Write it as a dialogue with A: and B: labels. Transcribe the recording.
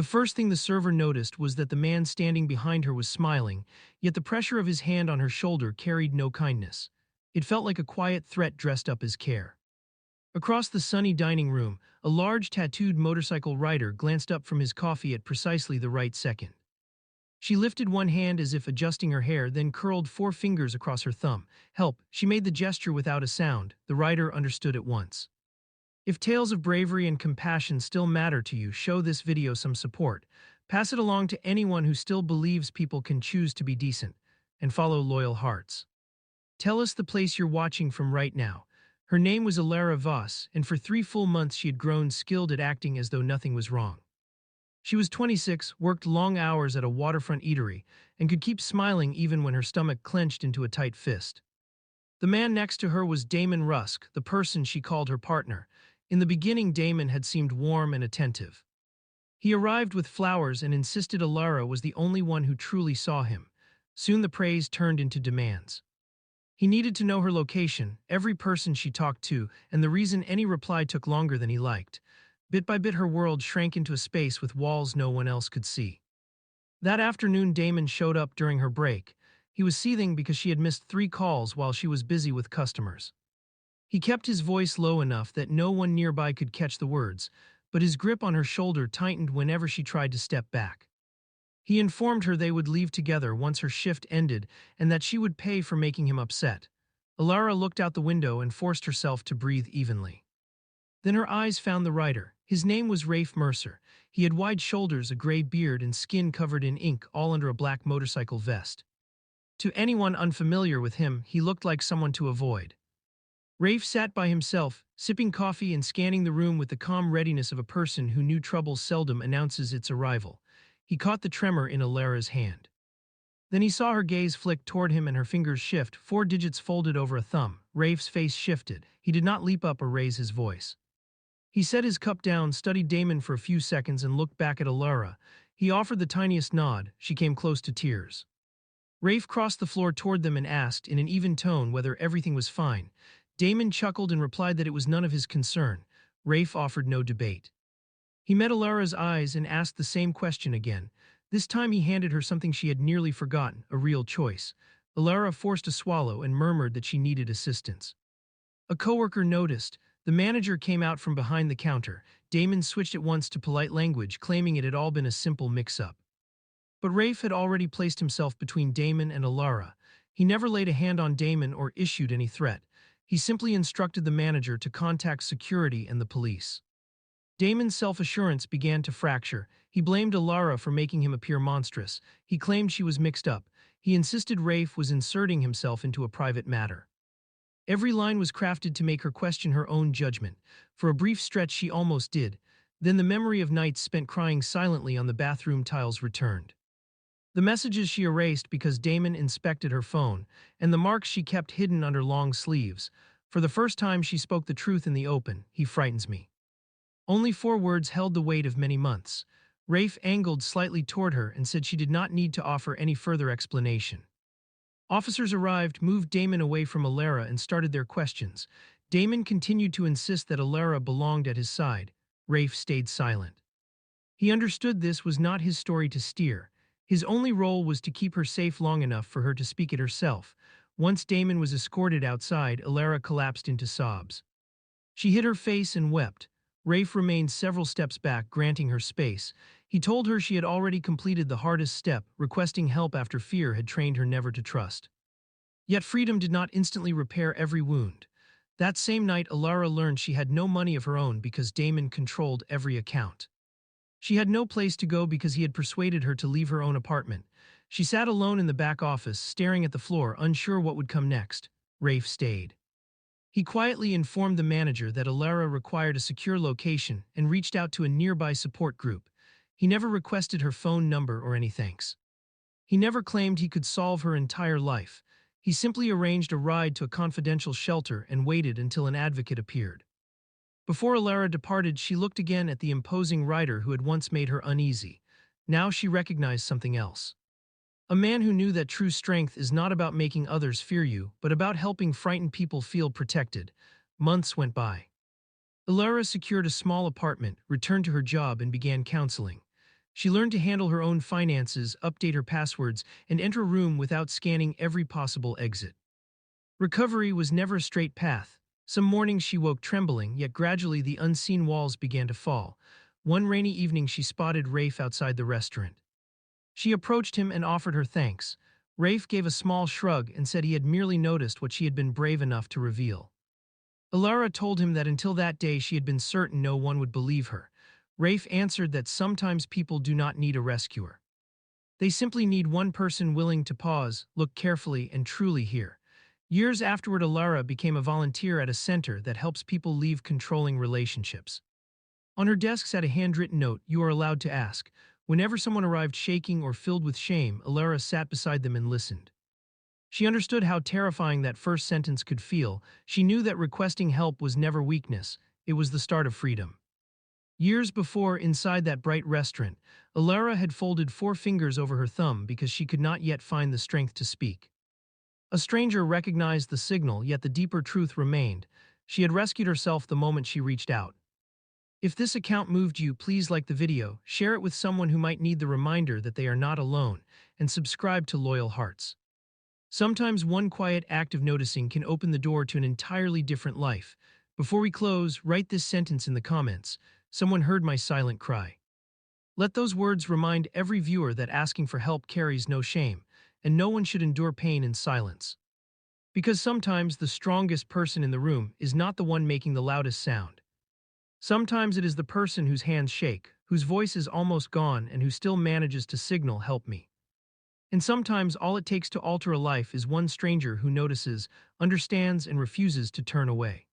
A: The first thing the server noticed was that the man standing behind her was smiling, yet the pressure of his hand on her shoulder carried no kindness. It felt like a quiet threat dressed up as care. Across the sunny dining room, a large tattooed motorcycle rider glanced up from his coffee at precisely the right second. She lifted one hand as if adjusting her hair, then curled 4 fingers across her thumb. Help, she made the gesture without a sound. The rider understood at once. If tales of bravery and compassion still matter to you, show this video some support. Pass it along to anyone who still believes people can choose to be decent, and follow loyal hearts. Tell us the place you're watching from right now. Her name was Alara Voss, and for 3 full months she had grown skilled at acting as though nothing was wrong. She was 26, worked long hours at a waterfront eatery, and could keep smiling even when her stomach clenched into a tight fist. The man next to her was Damon Rusk, the person she called her partner. In the beginning, Damon had seemed warm and attentive. He arrived with flowers and insisted Alara was the only one who truly saw him. Soon the praise turned into demands. He needed to know her location, every person she talked to, and the reason any reply took longer than he liked. Bit by bit her world shrank into a space with walls no one else could see. That afternoon Damon showed up during her break. He was seething because she had missed 3 calls while she was busy with customers. He kept his voice low enough that no one nearby could catch the words, but his grip on her shoulder tightened whenever she tried to step back. He informed her they would leave together once her shift ended and that she would pay for making him upset. Alara looked out the window and forced herself to breathe evenly. Then her eyes found the rider. His name was Rafe Mercer. He had wide shoulders, a gray beard, and skin covered in ink, all under a black motorcycle vest. To anyone unfamiliar with him, he looked like someone to avoid. Rafe sat by himself, sipping coffee and scanning the room with the calm readiness of a person who knew trouble seldom announces its arrival. He caught the tremor in Alara's hand. Then he saw her gaze flick toward him and her fingers shift, 4 digits folded over a thumb. Rafe's face shifted. He did not leap up or raise his voice. He set his cup down, studied Damon for a few seconds, and looked back at Alara. He offered the tiniest nod. She came close to tears. Rafe crossed the floor toward them and asked, in an even tone, whether everything was fine. Damon chuckled and replied that it was none of his concern. Rafe offered no debate. He met Alara's eyes and asked the same question again. This time he handed her something she had nearly forgotten, a real choice. Alara forced a swallow and murmured that she needed assistance. A coworker noticed. The manager came out from behind the counter. Damon switched at once to polite language, claiming it had all been a simple mix-up. But Rafe had already placed himself between Damon and Alara. He never laid a hand on Damon or issued any threat. He simply instructed the manager to contact security and the police. Damon's self-assurance began to fracture. He blamed Alara for making him appear monstrous. He claimed she was mixed up. He insisted Rafe was inserting himself into a private matter. Every line was crafted to make her question her own judgment. For a brief stretch she almost did. Then the memory of nights spent crying silently on the bathroom tiles returned. The messages she erased because Damon inspected her phone, and the marks she kept hidden under long sleeves. For the first time she spoke the truth in the open. He frightens me. Only 4 words held the weight of many months. Rafe angled slightly toward her and said she did not need to offer any further explanation. Officers arrived, moved Damon away from Alara, and started their questions. Damon continued to insist that Alara belonged at his side. Rafe stayed silent. He understood this was not his story to steer. His only role was to keep her safe long enough for her to speak it herself. Once Damon was escorted outside, Alara collapsed into sobs. She hid her face and wept. Rafe remained several steps back, granting her space. He told her she had already completed the hardest step, requesting help after fear had trained her never to trust. Yet freedom did not instantly repair every wound. That same night, Alara learned she had no money of her own because Damon controlled every account. She had no place to go because he had persuaded her to leave her own apartment. She sat alone in the back office, staring at the floor, unsure what would come next. Rafe stayed. He quietly informed the manager that Alara required a secure location and reached out to a nearby support group. He never requested her phone number or any thanks. He never claimed he could solve her entire life. He simply arranged a ride to a confidential shelter and waited until an advocate appeared. Before Alara departed, she looked again at the imposing rider who had once made her uneasy. Now she recognized something else. A man who knew that true strength is not about making others fear you, but about helping frightened people feel protected. Months went by. Alara secured a small apartment, returned to her job, and began counseling. She learned to handle her own finances, update her passwords, and enter a room without scanning every possible exit. Recovery was never a straight path. Some mornings she woke trembling, yet gradually the unseen walls began to fall. One rainy evening she spotted Rafe outside the restaurant. She approached him and offered her thanks. Rafe gave a small shrug and said he had merely noticed what she had been brave enough to reveal. Alara told him that until that day she had been certain no one would believe her. Rafe answered that sometimes people do not need a rescuer. They simply need one person willing to pause, look carefully, and truly hear. Years afterward, Alara became a volunteer at a center that helps people leave controlling relationships. On her desk sat a handwritten note, "You are allowed to ask." Whenever someone arrived shaking or filled with shame, Alara sat beside them and listened. She understood how terrifying that first sentence could feel. She knew that requesting help was never weakness, it was the start of freedom. Years before, inside that bright restaurant, Alara had folded 4 fingers over her thumb because she could not yet find the strength to speak. A stranger recognized the signal, yet the deeper truth remained. She had rescued herself the moment she reached out. If this account moved you, please like the video, share it with someone who might need the reminder that they are not alone, and subscribe to Loyal Hearts. Sometimes one quiet act of noticing can open the door to an entirely different life. Before we close, write this sentence in the comments: "Someone heard my silent cry." Let those words remind every viewer that asking for help carries no shame, and no one should endure pain in silence. Because sometimes the strongest person in the room is not the one making the loudest sound. Sometimes it is the person whose hands shake, whose voice is almost gone, and who still manages to signal, "Help me." And sometimes all it takes to alter a life is one stranger who notices, understands, and refuses to turn away.